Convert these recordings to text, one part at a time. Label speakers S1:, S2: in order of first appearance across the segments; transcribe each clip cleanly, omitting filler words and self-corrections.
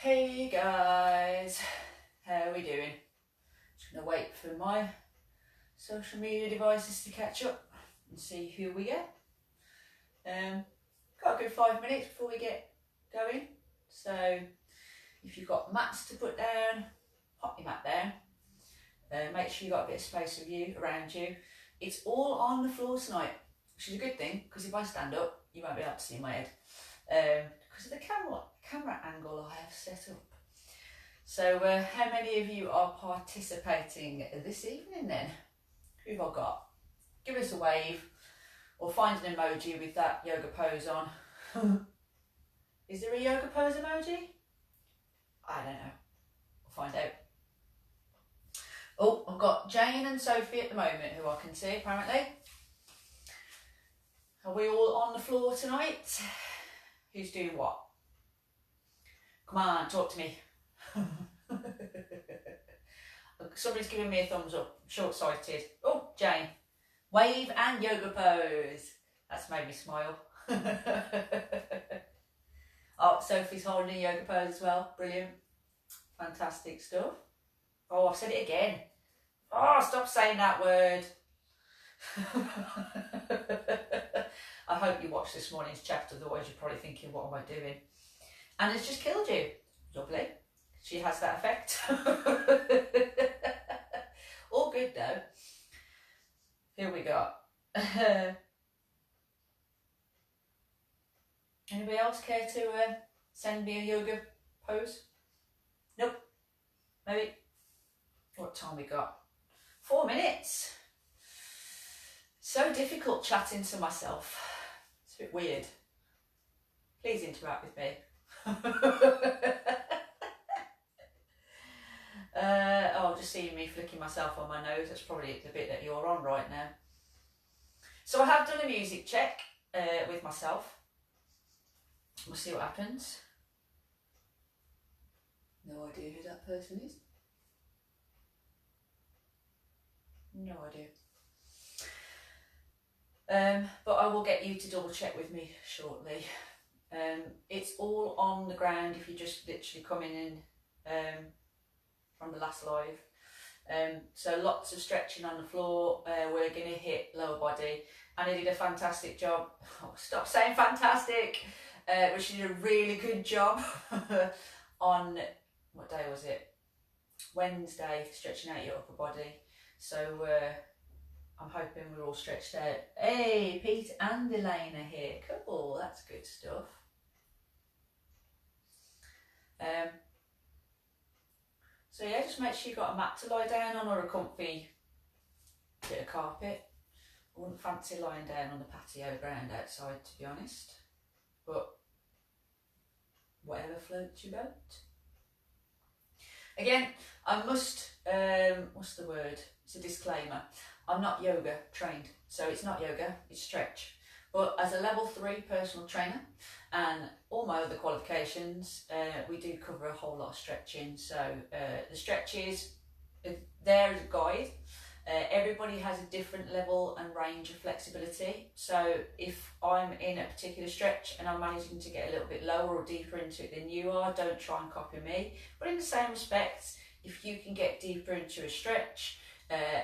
S1: Hey guys, how are we doing? Just gonna wait for my social media devices to catch up and see who we get. Got a good 5 minutes before we get going. So if you've got mats to put down, pop your mat down. Make sure you've got a bit of space with you around you. It's all on the floor tonight, which is a good thing because if I stand up, you won't be able to see my head. Because of the camera angle I have set up. So how many of you are participating this evening then? Who have I got? Give us a wave or find an emoji with that yoga pose on. Is there a yoga pose emoji? I don't know. We'll find out. Oh, I've got Jane and Sophie at the moment who I can see apparently. Are we all on the floor tonight? Who's doing what? Come on, talk to me. Somebody's giving me a thumbs up, short-sighted. Oh, Jane. Wave and yoga pose. That's made me smile. Oh, Sophie's holding a yoga pose as well. Brilliant. Fantastic stuff. Oh, I've said it again. Oh, stop saying that word. I hope you watched this morning's chapter, otherwise you're probably thinking, what am I doing? And it's just killed you. Lovely. She has that effect. All good though. Here we go. Anybody else care to send me a yoga pose? Nope. Maybe. What time we got? 4 minutes. So difficult chatting to myself. It's a bit weird. Please interact with me. Oh, just seeing me flicking myself on my nose, that's probably the bit that you're on right now. So I have done a music check with myself. We'll see what happens. No idea who that person is. No idea. But I will get you to double check with me shortly. It's all on the ground if you just literally coming in from the last live. So lots of stretching on the floor. We're going to hit lower body. And I did a fantastic job. Oh, stop saying fantastic. She did a really good job on, what day was it? Wednesday, stretching out your upper body. So I'm hoping we're all stretched out. Hey, Pete and Elaine are here. Cool, that's good stuff. So yeah, just make sure you've got a mat to lie down on or a comfy bit of carpet. I wouldn't fancy lying down on the patio ground outside, to be honest. But whatever floats your boat. Again, I must, what's the word? It's a disclaimer. I'm not yoga trained, so it's not yoga, it's stretch. But as a level 3 personal trainer and all my other qualifications, we do cover a whole lot of stretching. So the stretches, there is a guide. Everybody has a different level and range of flexibility. So if I'm in a particular stretch and I'm managing to get a little bit lower or deeper into it than you are, don't try and copy me. But in the same respect, if you can get deeper into a stretch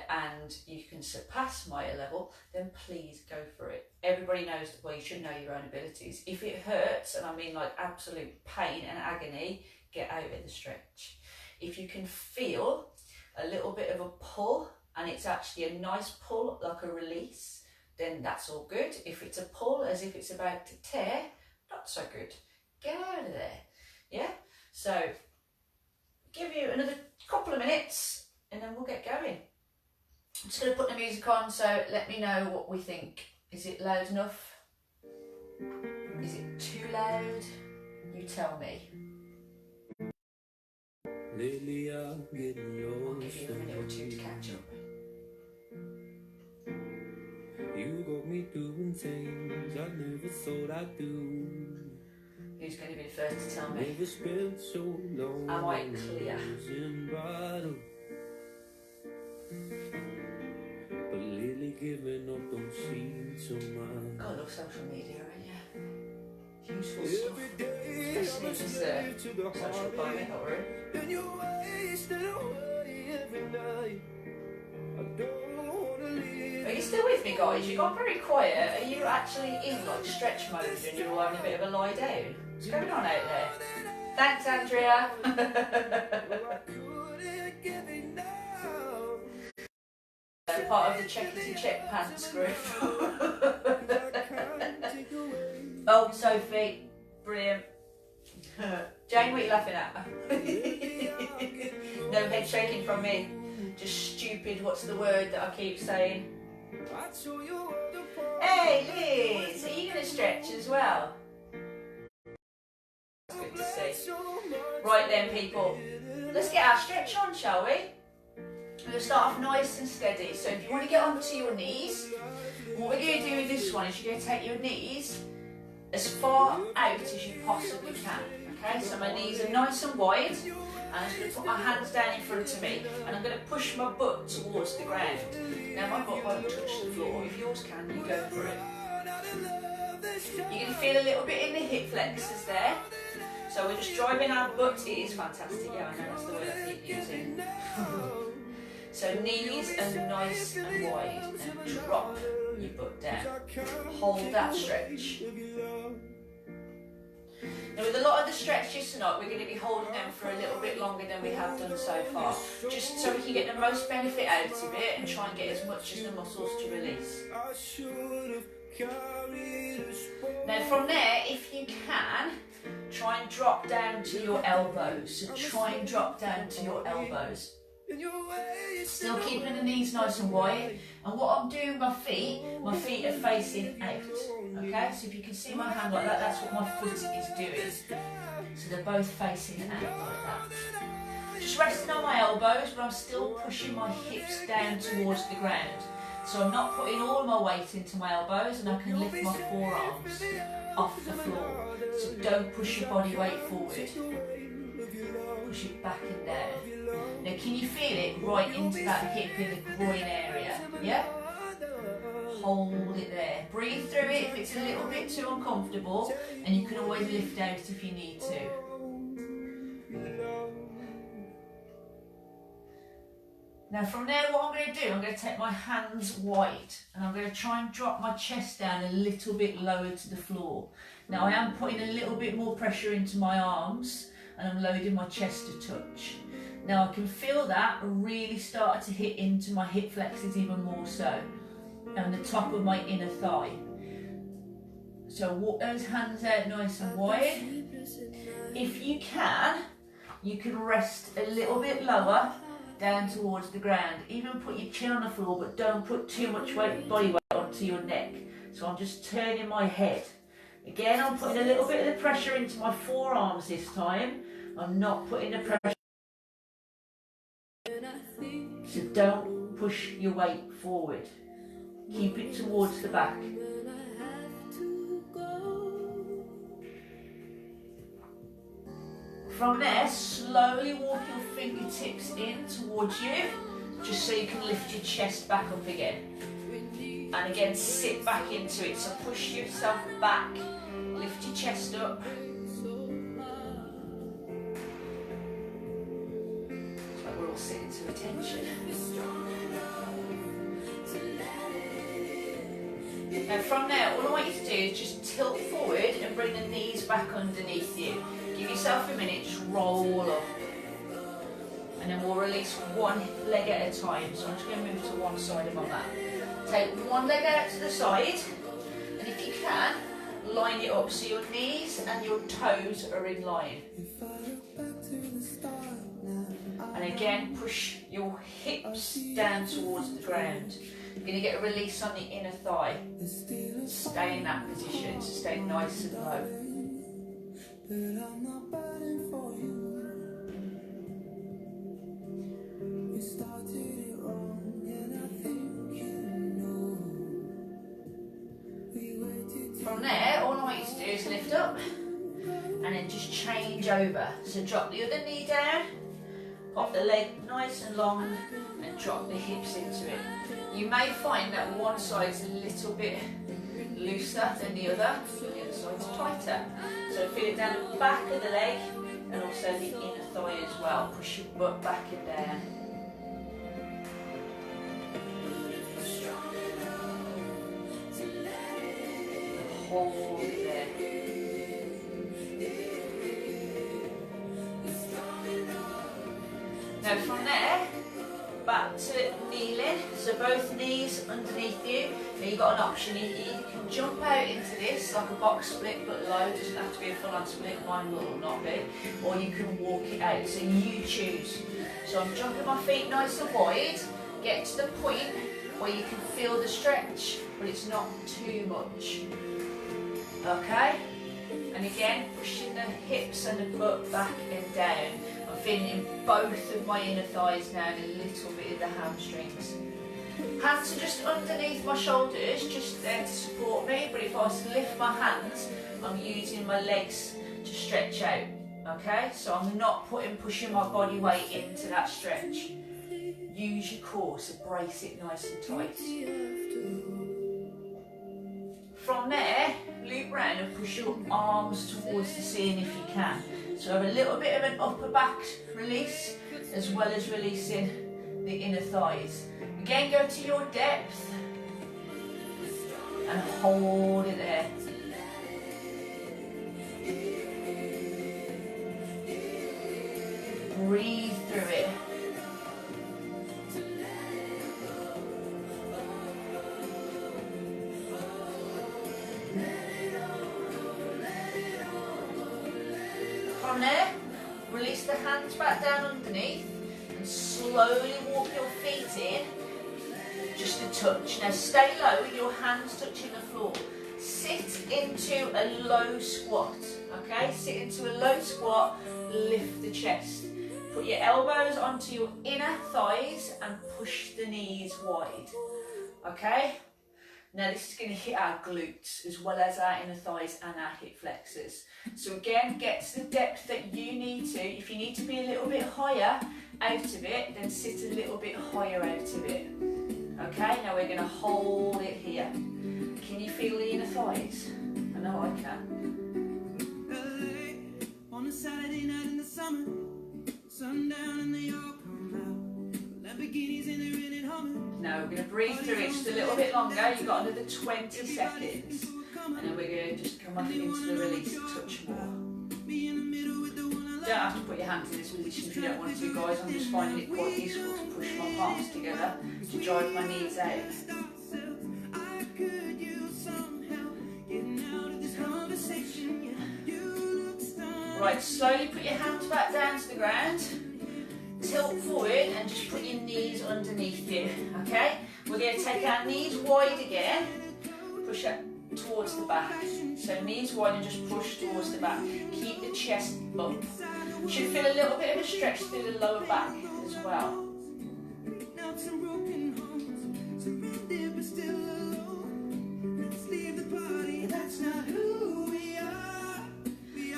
S1: and you can surpass my level, then please go for it. Everybody knows, well, you should know your own abilities. If it hurts, and I mean like absolute pain and agony, get out of the stretch. If you can feel a little bit of a pull, and it's actually a nice pull, like a release, then that's all good. If it's a pull as if it's about to tear, not so good. Get out of there, yeah? So, give you another couple of minutes, and then we'll get going. I'm just going to put the music on, so let me know what we think. Is it loud enough? Is it too loud? You tell me.
S2: Lately I'm getting
S1: I'll
S2: lost.
S1: give you a minute or two to catch up.
S2: You got me doing things I never thought I'd do.
S1: Who's going to be the first to tell me?
S2: Never spent so long.
S1: Am I clear?
S2: But lately giving up don't seem so much.
S1: God, I love social media, aren't you? If you useful stuff. Especially if it's social climate, not worry. Are you still with me, guys? You got very quiet. Are you actually in like stretch mode and you're having a bit of a lie down? What's going on out there? Thanks, Andrea. Part of the Checkity Check Pants group. Oh, Sophie, brilliant. Jane, what are you laughing at? No head shaking from me. Just stupid, what's the word that I keep saying? Hey Liz, are you going to stretch as well? That's good to see. Right then people, let's get our stretch on, shall we? We're going to start off nice and steady. So if you want to get onto your knees, what we're going to do with this one is you're going to take your knees as far out as you possibly can. Okay, so my knees are nice and wide, and I'm just going to put my hands down in front of me, and I'm going to push my butt towards the ground. Now my butt won't touch the floor. If yours can, you go for it. You're going to feel a little bit in the hip flexors there. So we're just driving our butt. It is fantastic, yeah, I know that's the word I keep using. So knees are nice and wide, and drop your butt down. Hold that stretch. Now with a lot of the stretches tonight, we're going to be holding them for a little bit longer than we have done so far, just so we can get the most benefit out of it and try and get as much as the muscles to release. Now from there, if you can, try and drop down to your elbows. So try and drop down to your elbows. Still keeping the knees nice and wide, and what I'm doing with my feet are facing out. Okay, so if you can see my hand like that, that's what my foot is doing. So they're both facing out like that. Just resting on my elbows, but I'm still pushing my hips down towards the ground. So I'm not putting all my weight into my elbows, and I can lift my forearms off the floor. So don't push your body weight forward. Push it back and down. Now can you feel it right into that hip in the groin area? Yeah? Hold it there. Breathe through it if it's a little bit too uncomfortable, and you can always lift out if you need to. Now from there, what I'm going to do, I'm going to take my hands wide, and I'm going to try and drop my chest down a little bit lower to the floor. Now I am putting a little bit more pressure into my arms, and I'm loading my chest to touch. Now I can feel that really start to hit into my hip flexors even more so, and the top of my inner thigh. So walk those hands out nice and wide. If you can rest a little bit lower down towards the ground. Even put your chin on the floor, but don't put too much body weight onto your neck. So I'm just turning my head. Again, I'm putting a little bit of the pressure into my forearms this time. I'm not putting the pressure. So don't push your weight forward. Keep it towards the back. From there, slowly walk your fingertips in towards you, just so you can lift your chest back up again. And again, sit back into it. So push yourself back, lift your chest up. It's like we're all sitting to attention. Now from there, all I want you to do is just tilt forward and bring the knees back underneath you. Give yourself a minute, just roll up. And then we'll release one leg at a time. So I'm just going to move to one side of my mat. Take one leg out to the side, and if you can, line it up so your knees and your toes are in line. And again, push your hips down towards the ground. You're going to get a release on the inner thigh. Stay in that position, so stay nice and low. From there, all I want you to do is lift up and then just change over. So drop the other knee down, pop the leg nice and long, and drop the hips into it. You may find that one side is a little bit looser than the other. So the other side joints tighter. So feel it down the back of the leg and also the inner thigh as well. Push your butt back and down. Hold it there. Now from there, back to kneeling, so both knees underneath you. Now you've got an option, you either can jump out into this like a box split but low, it doesn't have to be a full on split, mine will not be, or you can walk it out, so you choose. So I'm jumping my feet nice and wide, get to the point where you can feel the stretch, but it's not too much. Okay? And again, pushing the hips and the butt back and down. I'm feeling in both of my inner thighs now and a little bit of the hamstrings. Hands are just underneath my shoulders, just there to support me, but if I was to lift my hands, I'm using my legs to stretch out. Okay? So I'm not pushing my body weight into that stretch. Use your core, so brace it nice and tight. From there, loop round and push your arms towards the ceiling if you can. So have a little bit of an upper back release as well as releasing the inner thighs. Again, go to your depth and hold it there. Breathe through it. From there, release the hands back down underneath and slowly walk your feet in, just a touch. Now stay low with your hands touching the floor. Sit into a low squat, okay? Sit into a low squat, lift the chest. Put your elbows onto your inner thighs and push the knees wide, okay? Now this is going to hit our glutes as well as our inner thighs and our hip flexors. So again, get to the depth that you need to. If you need to be a little bit higher out of it, then sit a little bit higher out of it. Okay, now we're going to hold it here. Can you feel the inner thighs? I know I can.
S2: On a Saturday night in the summer, sundown and they all come out. Lamborghinis and they're in it humming.
S1: Now we're going to breathe through it just a little bit longer. You've got another 20 seconds. And then we're going to just come up into the release a touch more. You don't have to put your hands in this position if you don't want to, guys. I'm just finding it quite useful to push my palms together to drive my knees out. Right, slowly put your hands back down to the ground. Tilt forward and just put your knees underneath you, okay? We're going to take our knees wide again, push up towards the back. So knees wide and just push towards the back. Keep the chest up. You should feel a little bit of a stretch through the lower back as well.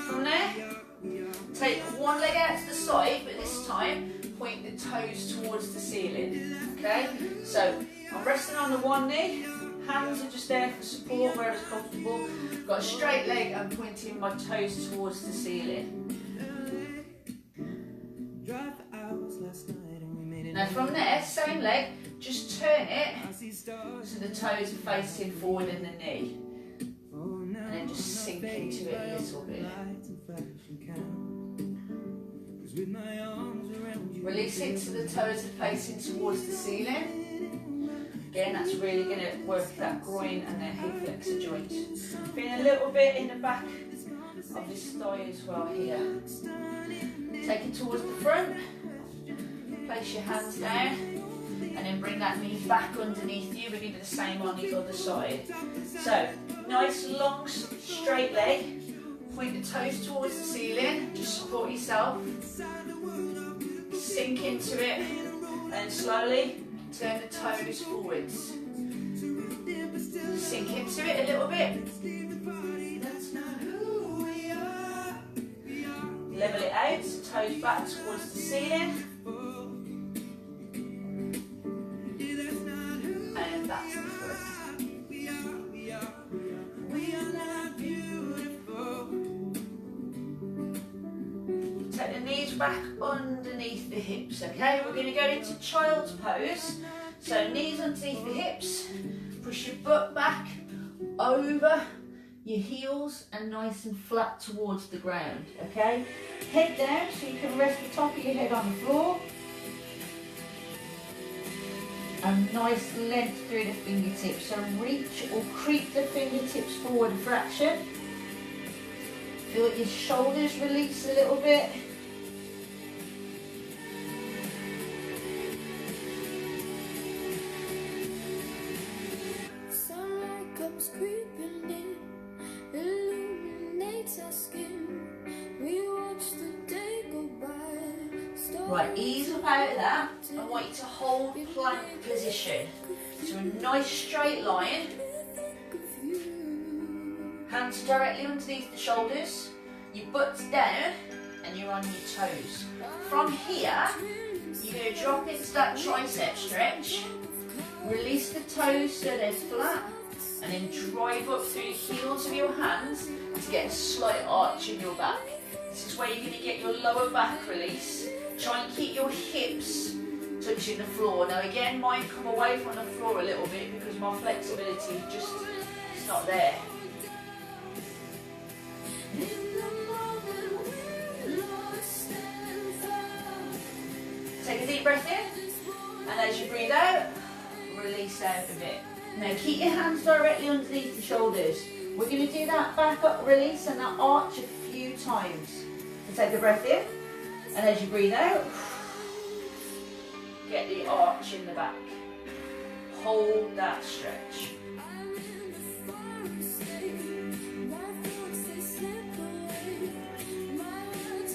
S1: From there, take one leg out to the side, but this time point the toes towards the ceiling. Okay? So I'm resting on the one knee, hands are just there for support where it's comfortable. Got a straight leg and pointing my toes towards the ceiling. Now from there, same leg, just turn it so the toes are facing forward in the knee. And then just sink into it a little bit. Release it so the toes are facing towards the ceiling. Again, that's really going to work that groin and the hip flexor joint. Feeling a little bit in the back of this thigh as well here. Take it towards the front. Place your hands down. And then bring that knee back underneath you. We're going to do the same on the other side. So, nice long straight leg. Point the toes towards the ceiling. Just support yourself. Sink into it. And slowly turn the toes forwards. Sink into it a little bit. Level it out. Toes back towards the ceiling. And that's the foot. Take the knees back underneath the hips, okay? We're going to go into child's pose. So knees underneath the hips, push your butt back over your heels and nice and flat towards the ground, okay? Head down so you can rest the top of your head on the floor. And nice length through the fingertips. So reach or creep the fingertips forward a fraction. Feel your shoulders release a little bit.
S2: Sunlight comes creeping in, illuminates our skin. We watch the day go by.
S1: Right, ease up out of that. I want you to hold plank position. So a nice straight line. Hands directly underneath the shoulders. Your butt's down and you're on your toes. From here, you're going to drop into that tricep stretch. Release the toes so they're flat. And then drive up through the heels of your hands to get a slight arch in your back. This is where you're going to get your lower back release. Try and keep your hips touching the floor. Now again, mine come away from the floor a little bit because my flexibility just is not there. Take a deep breath in, and as you breathe out, release out a bit. Now keep your hands directly underneath the shoulders. We're going to do that back up release and that arch a few times. So take a breath in, and as you breathe out, get the arch in the back. Hold that stretch.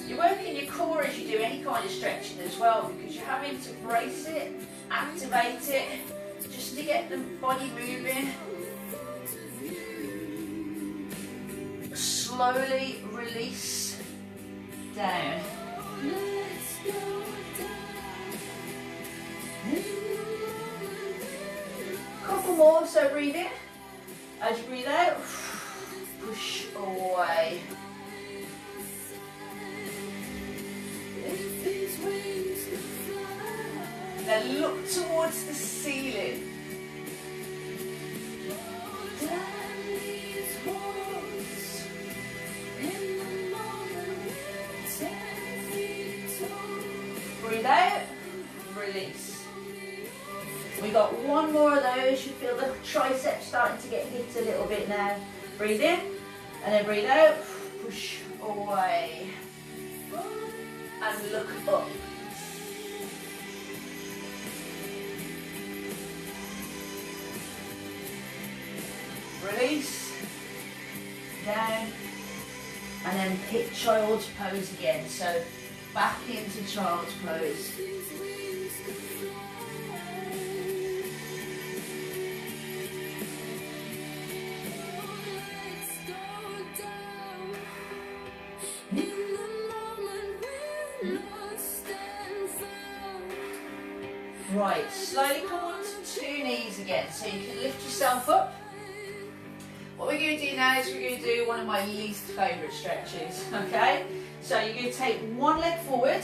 S1: You're working your core as you do any kind of stretching as well, because you're having to brace it, activate it, just to get the body moving. Slowly release down. Couple more, so breathe in. As you breathe out, push away. Then look towards the ceiling. Breathe out, release. We got one more of those. You feel the triceps starting to get hit a little bit now. Breathe in, and then breathe out, push away. And look up. Release, down, and then pick child's pose again. So back into child's pose. Right, slowly come onto two knees again, so you can lift yourself up. What we're going to do now is we're going to do one of my least favourite stretches, okay? So you're going to take one leg forward,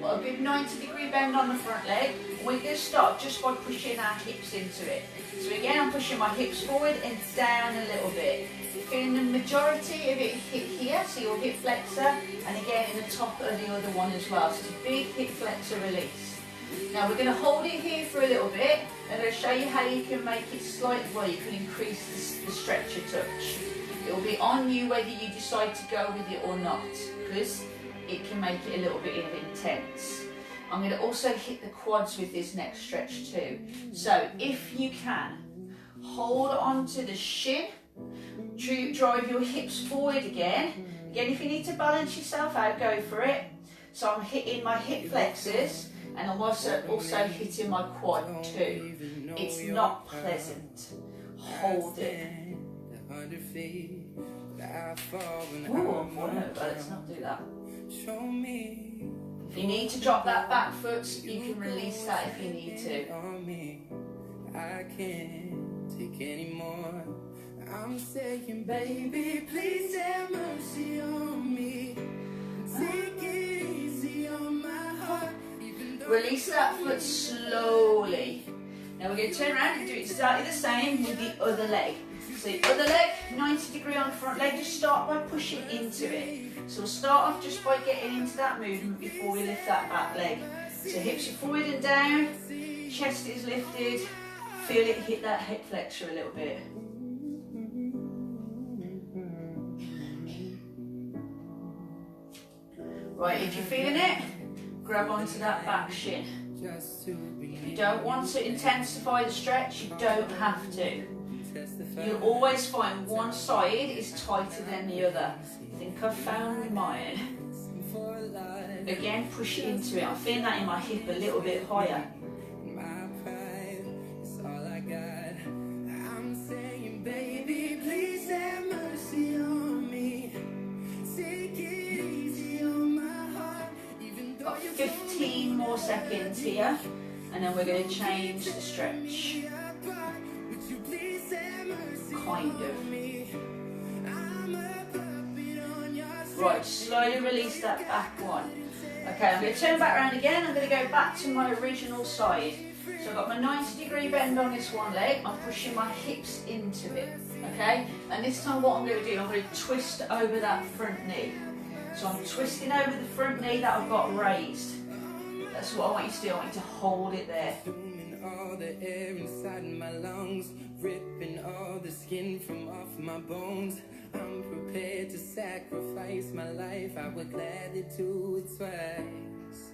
S1: got a good 90-degree bend on the front leg, and we're going to start just by pushing our hips into it. So again, I'm pushing my hips forward and down a little bit. You're feeling the majority of it hit here, so your hip flexor, and again in the top of the other one as well. So it's a big hip flexor release. Now we're going to hold it here for a little bit. I'm going to show you how you can make it slightly, well, you can increase the stretch a touch. It will be on you whether you decide to go with it or not, because it can make it a little bit intense. I'm going to also hit the quads with this next stretch too. So if you can, hold on to the shin, drive your hips forward again. Again, if you need to balance yourself out, go for it. So I'm hitting my hip flexors, and I'm also hitting my quad too. It's not pleasant. Hold it. Ooh, no, let's not do that. If you need to drop that back foot, you can release that if you need to.
S2: I can't take anymore. I'm saying, baby, please have mercy on me. Take it
S1: Release that foot slowly. Now we're going to turn around and do exactly the same with the other leg. So the other leg, 90 degree on the front leg, just start by pushing into it. So we'll start off just by getting into that movement before we lift that back leg. So hips are forward and down, chest is lifted, feel it hit that hip flexor a little bit. Right, if you're feeling it, grab onto that back shin. If you don't want to intensify the stretch, you don't have to. You'll always find one side is tighter than the other. I think I've found mine. Again, push into it. I'm feeling that in my hip a little bit higher. Got 15 more seconds here, and then we're going to change the stretch. Kind of. Right, slowly release that back one. Okay, I'm going to turn back around again. I'm going to go back to my original side. So I've got my 90 degree bend on this one leg. I'm pushing my hips into it. Okay, and this time what I'm going to do, I'm going to twist over that front knee. So I'm twisting over the front knee that I've got raised. That's what I want you to do. I want you to hold it there.
S2: All the air inside my lungs, ripping all the skin from off my bones. I'm prepared to sacrifice my life. I would gladly do it twice.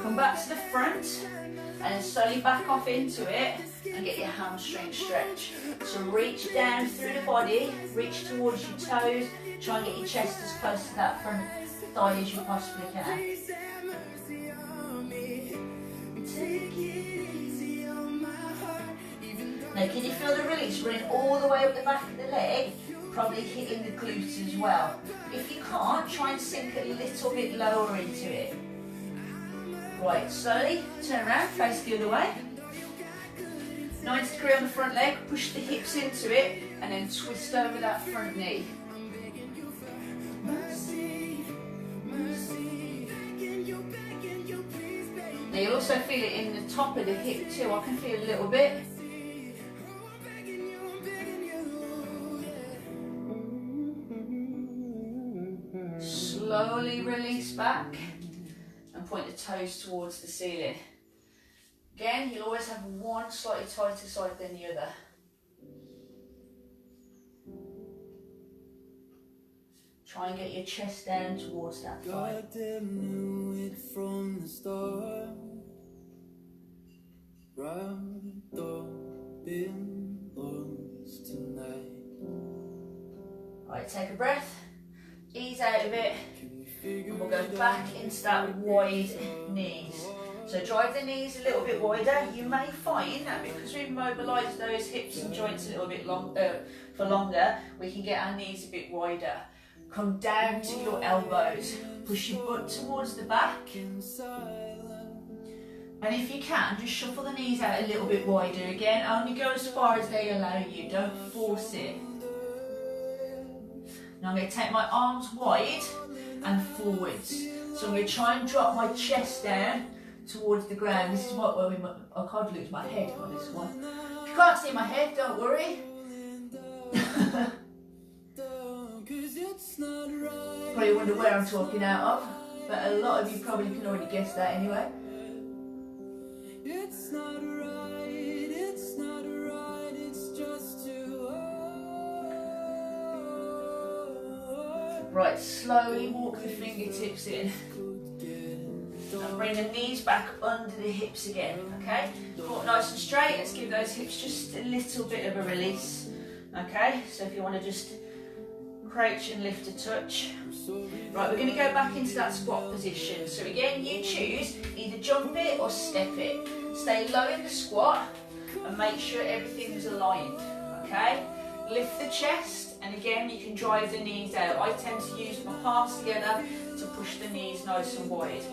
S1: Come back to the front and then slowly back off into it and get your hamstring stretch. So reach down through the body, reach towards your toes, try and get your chest as close to that front thigh as you possibly can. Now can you feel the release running all the way up the back of the leg, probably hitting the glutes as well. If you can't, try and sink a little bit lower into it. Right, slowly turn around, face the other way. 90 degree on the front leg, push the hips into it and then twist over that front knee. Now you'll also feel it in the top of the hip too. I can feel a little bit. Slowly release back and point the toes towards the ceiling. Again, you'll always have one slightly tighter side than the other. Try and get your chest down towards that thigh.
S2: God knew it from the start. Wrapped up in lost tonight.
S1: Right, take a breath, ease out of it, and we'll go back into that wide knees. So drive the knees a little bit wider. You may find that because we've mobilised those hips and joints a little bit for longer, we can get our knees a bit wider. Come down to your elbows, push your butt towards the back, and if you can, just shuffle the knees out a little bit wider. Again, only go as far as they allow you, don't force it. Now I'm going to take my arms wide and forwards. So I'm going to try and drop my chest down towards the ground. This is what I can't lose my head on this one. If you can't see my head, don't worry. Probably wonder where I'm talking out of, but a lot of you probably can already guess that anyway.
S2: It's not right, it's not right, it's just too hard.
S1: Right, slowly walk the fingertips in. And bring the knees back under the hips again, okay? Walk nice and straight. Let's give those hips just a little bit of a release, okay? So if you want to just crouch and lift a touch. Right, we're going to go back into that squat position. So again, you choose, either jump it or step it. Stay low in the squat and make sure everything's aligned, okay? Lift the chest, and again, you can drive the knees out. I tend to use my palms together to push the knees nice and wide.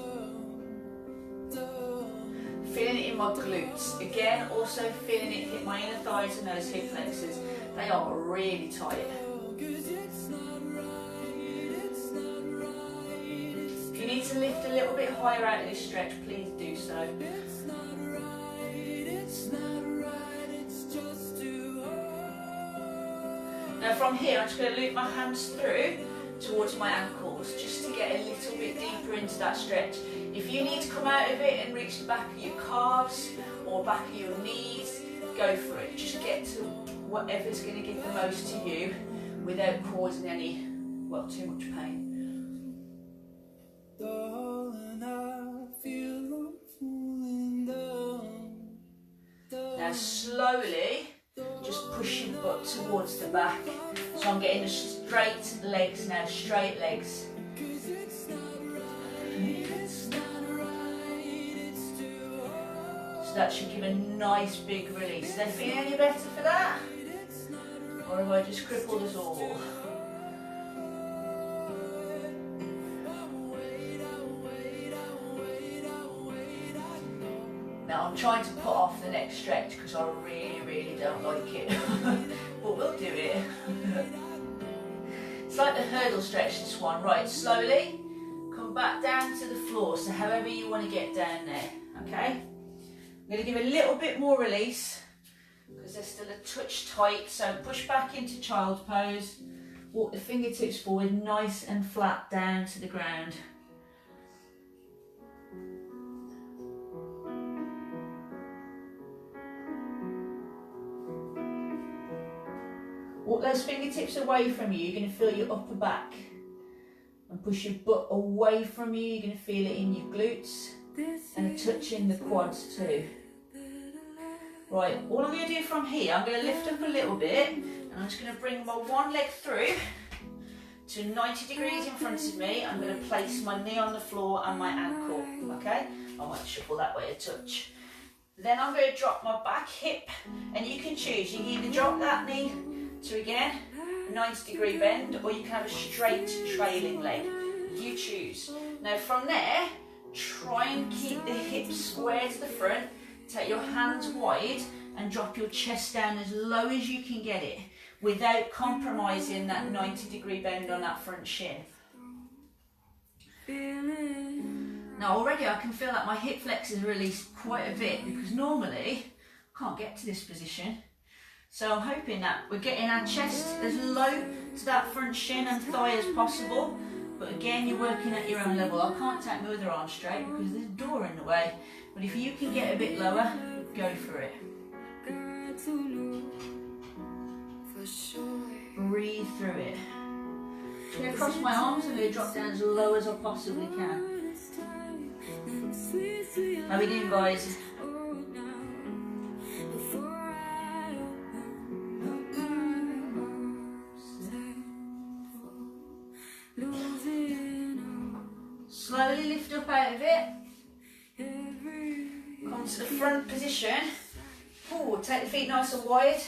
S1: Feeling it in my glutes. Again, also feeling it hit my inner thighs and those hip flexors. They are really tight. Can need to lift a little bit higher out of this stretch, please do so.
S2: It's not right, it's not right, it's just too hard.
S1: Now from here, I'm just going to loop my hands through towards my ankles, just to get a little bit deeper into that stretch. If you need to come out of it and reach the back of your calves or back of your knees, go for it. Just get to whatever's going to give the most to you without causing any, well, too much pain.
S2: Darling, I feel I'm falling down.
S1: Now slowly, just push your butt towards the back. So I'm getting the straight legs now, straight legs. So that should give a nice big release. Don't feel any better for that? Or have I just crippled us all? Now I'm trying to put off the next stretch because I really, really don't like it. But we'll do it. It's like the hurdle stretch, this one. Right, slowly come back down to the floor. So however you want to get down there, okay? I'm going to give a little bit more release because they're still a touch tight. So push back into child pose. Walk the fingertips forward, nice and flat down to the ground. Walk those fingertips away from you, you're going to feel your upper back. And push your butt away from you, you're going to feel it in your glutes. And a touch in the quads too. Right, all I'm going to do from here, I'm going to lift up a little bit. And I'm just going to bring my one leg through to 90 degrees in front of me. I'm going to place my knee on the floor and my ankle, okay? I might shuffle that way a touch. Then I'm going to drop my back hip. And you can choose, you can either drop that knee to again, a 90 degree bend, or you can have a straight trailing leg. You choose. Now from there, try and keep the hips square to the front, take your hands wide and drop your chest down as low as you can get it without compromising that 90 degree bend on that front shin. Now already I can feel that my hip flexors released quite a bit because normally I can't get to this position. So I'm hoping that we're getting our chest as low to that front shin and thigh as possible. But again, you're working at your own level. I can't take my other arm straight because there's a door in the way. But if you can get a bit lower, go for it. Breathe through it. I'm going to cross my arms and I'm going to drop down as low as I possibly can. How are we doing, guys? Slowly lift up out of it. Come to the front position. Ooh, take the feet nice and wide.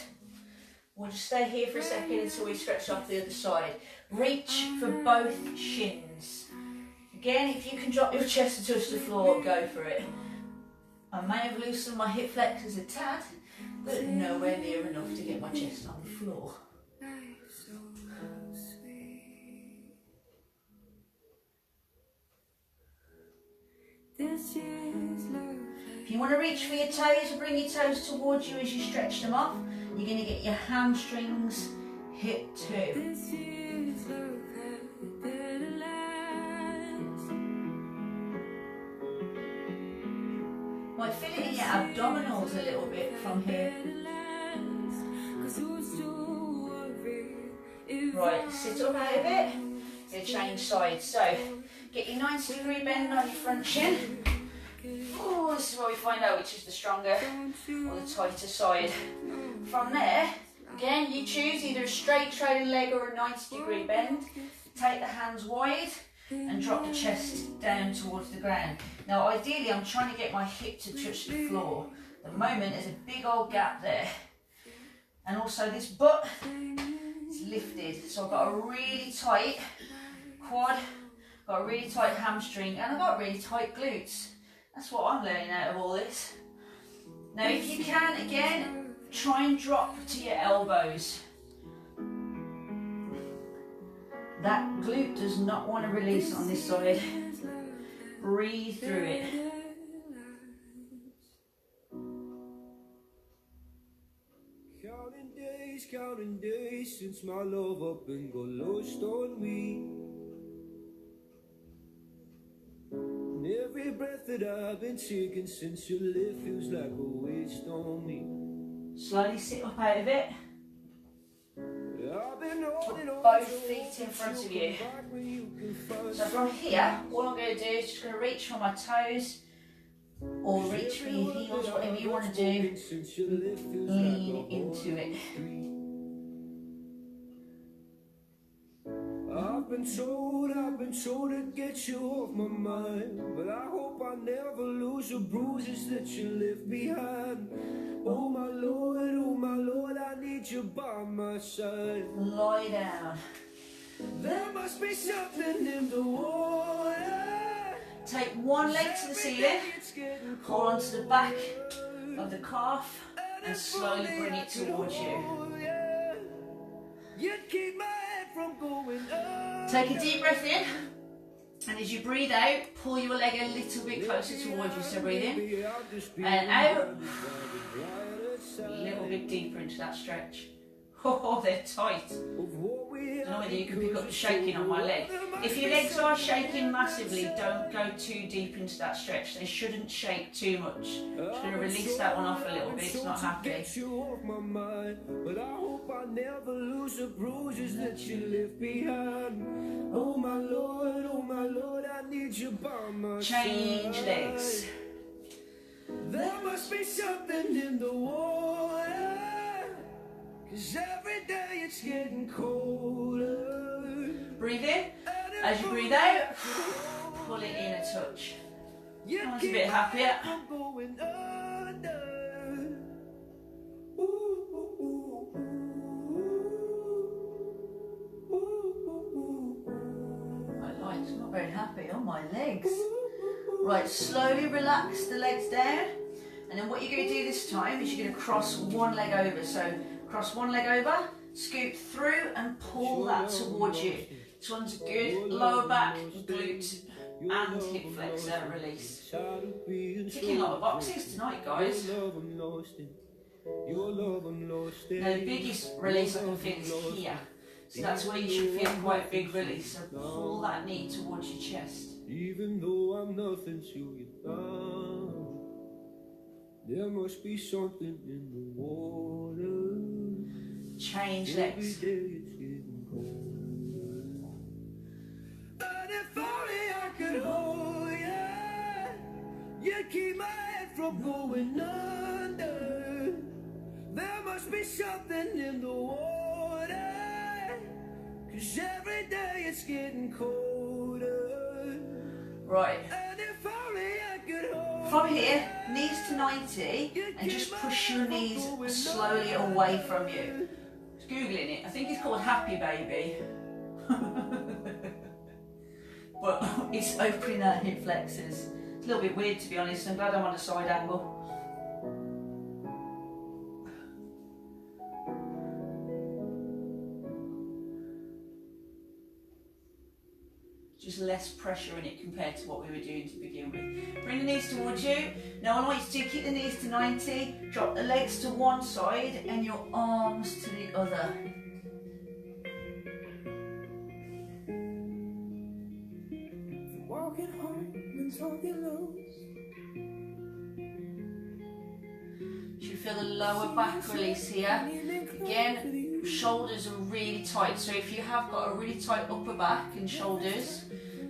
S1: We'll just stay here for a second until we stretch off the other side. Reach for both shins. Again, if you can drop your chest and touch the floor, go for it. I may have loosened my hip flexors a tad, but nowhere near enough to get my chest on the floor. If you want to reach for your toes, bring your toes towards you as you stretch them off. You're going to get your hamstrings hit too. Might feel it in your abdominals a little bit from here. Right, sit up out of it. Going to change sides. So, get your 90 degree bend on your front shin. Oh, this is where we find out which is the stronger or the tighter side. From there, again, you choose either a straight trailing leg or a 90 degree bend. Take the hands wide and drop the chest down towards the ground. Now, ideally, I'm trying to get my hip to touch the floor. At the moment, there's a big old gap there. And also, this butt is lifted. So I've got a really tight quad, got a really tight hamstring, and I've got really tight glutes. That's what I'm learning out of all this. Now if you can, again, try and drop to your elbows. That glute does not want to release on this side. Breathe through it.
S2: Counting days since my love up and got lost on me. And every breath that I've been taking since you left feels like a waste on me.
S1: Slowly sit up out of it. Put both feet in front of you. So from here, all I'm going to do is just going to reach for my toes or reach for your heels, whatever you want to do. Lean into it.
S2: I've been told to get you off my mind, but I hope I never lose the bruises that you left behind. Oh my Lord, I need you by my side.
S1: Lie down.
S2: There must be something in the water.
S1: Take one leg to the ceiling, hold on to the back of the calf and slowly bring it towards you.
S2: You keep my head from going up.
S1: Take a deep breath in, and as you breathe out, pull your leg a little bit closer towards you. So breathe in and out. A little bit deeper into that stretch. Oh, they're tight. I don't know whether you can pick up the shaking on my leg. If your legs are shaking massively, don't go too deep into that stretch. They shouldn't shake too much. Just going to release that one off a little bit. It's not happy.
S2: But I hope I never lose the bruises that you left behind. Oh my Lord, I need you by my side.
S1: Change legs.
S2: There must be something in the water. 'Cause every day it's getting colder.
S1: Breathe in. As you breathe out, pull it in a touch. That one's a bit happier. My light's not very happy on my legs. Right, slowly relax the legs down. And then what you're going to do this time is you're going to cross one leg over. So cross one leg over, scoot through and pull that towards you. This one's a good lower back, glute and hip flexor release. Ticking a lot of boxes tonight, guys. Now the biggest release I can feel is here. So that's where you should feel quite a big release. So pull that knee towards your chest.
S2: Even though I'm nothing to you now, there must be something in the water.
S1: Change legs.
S2: And if only I could hold you, you'd keep my head from going under. There must be something in the water, 'cause every day it's getting colder.
S1: Right.
S2: And if only I could hold
S1: From here, knees to 90, and just push your knees slowly away from you. Just Googling it, I think it's called Happy Baby. But it's opening our hip flexors. It's a little bit weird, to be honest. I'm glad I'm on a side angle. Just less pressure in it compared to what we were doing to begin with. Bring the knees towards you. Now I want you to keep the knees to 90, drop the legs to one side and your arms to the other.
S2: walking home and talking low.
S1: You should feel the lower back release here. Again, shoulders are really tight. So if you have got a really tight upper back and shoulders,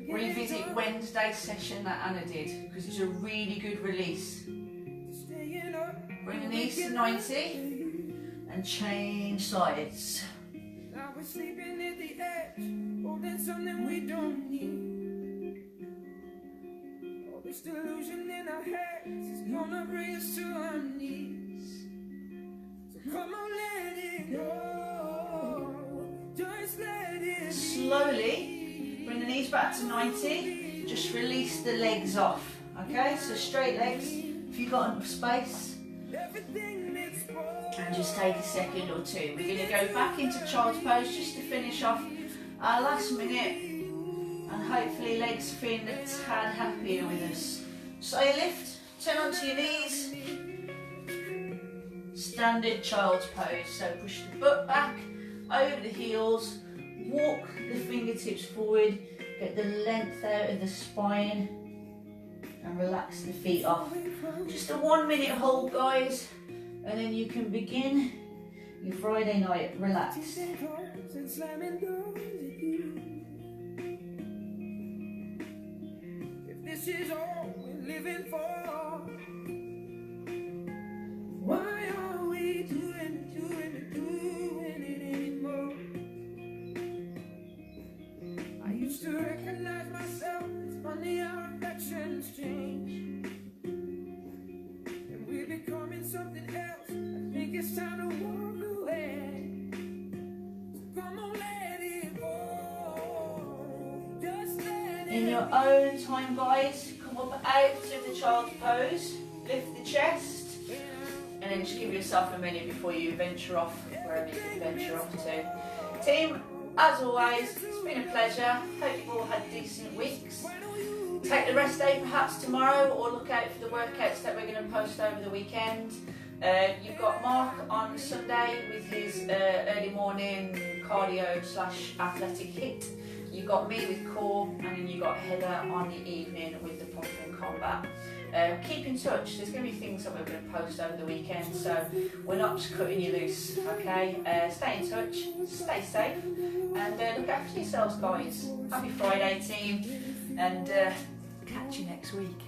S1: revisit Wednesday's session that Anna did, because it's a really good release. Bring the knees to 90 and change sides.
S2: Now we're sleeping at the edge, holding something we don't need. All this delusion in our heads is gonna bring us to our knees. So come on, let it go. Just let it be.
S1: Slowly bring the knees back to 90. Just release the legs off. Okay, so straight legs. If you've got enough space. And just take a second or two. We're going to go back into child's pose just to finish off our last minute. And Hopefully legs feeling a tad happier with us. So you lift, turn onto your knees. Standard child's pose. So push the butt back, over the heels, walk the fingertips forward, get the length out of the spine and relax the feet off. Just a 1 minute hold, guys, and then you can begin your Friday night relaxed.
S2: This is all we're living for. Why are we doing it anymore? I used to recognize myself. It's funny how affections change, and we're becoming something else. I think it's time to walk away. So come on, let it go. Just let it
S1: In your own time, guys, come up out of the child's pose, lift the chest, and then just give yourself a minute before you venture off wherever you can venture off to. Team, as always, it's been a pleasure. Hope you've all had decent weeks. Take the rest day perhaps tomorrow, or look out for the workouts that we're going to post over the weekend. You've got Mark on Sunday with his early morning cardio / athletic hit. You've got me with core, and then you've got Heather on the evening with the pump and combat. Keep in touch. There's going to be things that we're going to post over the weekend, so we're not just cutting you loose, okay? Stay in touch, stay safe, and look after yourselves, guys. Happy Friday, team, and catch you next week.